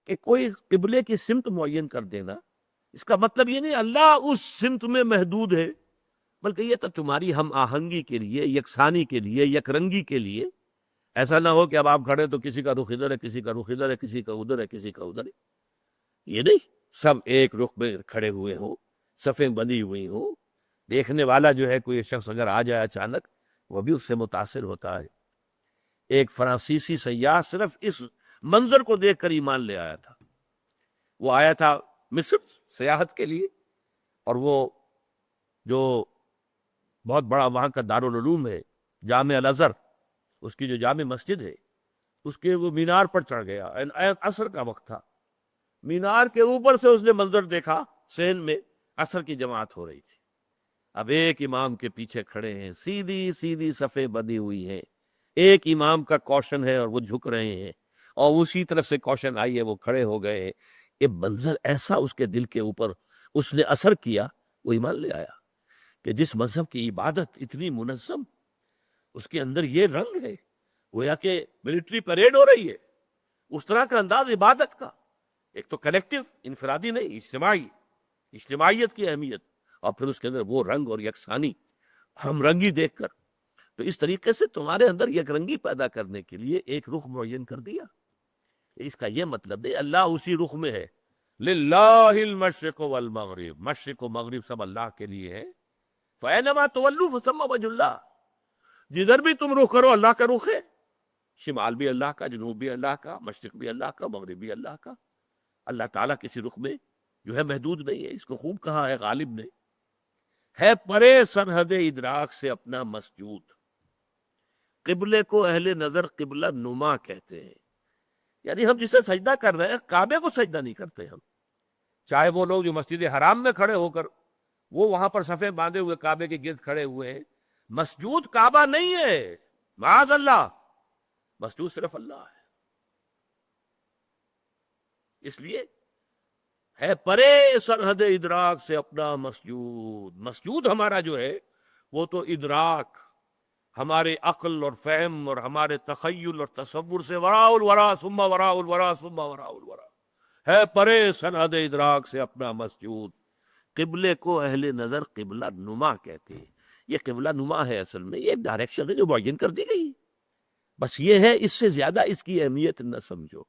کہ کوئی قبلے کی سمت معین کر دینا، اس کا مطلب یہ نہیں اللہ اس سمت میں محدود ہے، بلکہ یہ تو تمہاری ہم آہنگی کے لیے، یکسانی کے لیے، یک رنگی کے لیے۔ ایسا نہ ہو کہ اب آپ کھڑے تو کسی کا رخ ادھر ہے، کسی کا رخ ادھر ہے، کسی کا ادھر ہے، کسی کا ادھر ہے، یہ نہیں، سب ایک رخ میں کھڑے ہوئے ہوں، صفیں بندی ہوئی ہوں، دیکھنے والا جو ہے کوئی شخص اگر آ جائے اچانک وہ بھی اس سے متاثر ہوتا ہے۔ ایک فرانسیسی سیاح صرف اس منظر کو دیکھ کر ایمان لے آیا تھا۔ وہ آیا تھا مصر سیاحت کے لیے، اور وہ جو بہت بڑا وہاں کا دارالعلوم ہے جامع الازہر، اس کی جو جامع مسجد ہے، اس کے وہ مینار پر چڑھ گیا، عصر کا وقت تھا، مینار کے اوپر سے اس نے منظر دیکھا، صحن میں عصر کی جماعت ہو رہی تھی، اب ایک امام کے پیچھے کھڑے ہیں، سیدھی سیدھی صفیں بندھی ہوئی ہیں، ایک امام کا کوشن ہے اور وہ جھک رہے ہیں، اور اسی طرف سے کوشن آئی ہے، وہ کھڑے ہو گئے ہیں۔ یہ منظر ایسا اس کے دل کے اوپر اس نے اثر کیا، وہ ایمان لے آیا کہ جس مذہب کی عبادت اتنی منظم، اس کے اندر یہ رنگ ہے، گویا کہ ملٹری پریڈ ہو رہی ہے، اس طرح کا انداز عبادت کا، ایک تو کلیکٹیو، انفرادی نہیں، اجتماعی، اجتماعیت کی اہمیت، اور پھر اس کے اندر وہ رنگ اور یکسانی، ہم رنگی دیکھ کر، تو اس طریقے سے تمہارے اندر یک رنگی پیدا کرنے کے لیے ایک رخ معین کر دیا۔ اس کا یہ مطلب نہیں اللہ اسی رخ میں ہے، للہ المشرق والمغرب، مشرق و مغرب سب اللہ کے لیے ہے، فَأَيْنَمَا تُوَلُّوا فَثَمَّ وَجْهُ اللَّهِ، جدھر بھی تم رخ کرو اللہ کا رخ ہے، شمال بھی اللہ کا، جنوب بھی اللہ کا، مشرق بھی اللہ کا، مغرب بھی اللہ کا۔ اللہ تعالیٰ کسی رخ میں جو ہے محدود نہیں ہے، اس کو خوب کہا ہے غالب نے، ہے پرے سرحد ادراک سے اپنا مسجود، قبلے کو اہل نظر قبلہ نما کہتے ہیں، یعنی ہم جسے سجدہ کر رہے ہیں کعبے کو سجدہ نہیں کرتے ہم، چاہے وہ لوگ جو مسجد حرام میں کھڑے ہو کر وہ وہاں پر صفیں باندھے ہوئے کعبے کے گرد کھڑے ہوئے ہیں، مسجود کعبہ نہیں ہے، معاذ اللہ، مسجود صرف اللہ ہے۔ اس لیے ہے پرے سرحد ادراک سے اپنا مسجود، مسجود ہمارا جو ہے وہ تو ادراک، ہمارے عقل اور فہم اور ہمارے تخیل اور تصور سے وراء الورا ثم وراء الورا ثم وراء الورا، ہے پرے سرحد ادراک سے اپنا مسجود، قبلے کو اہل نظر قبلہ نما کہتے ہیں۔ یہ قبلہ نما ہے، اصل میں یہ ڈائریکشن ہے جو معین کر دی گئی، بس یہ ہے، اس سے زیادہ اس کی اہمیت نہ سمجھو۔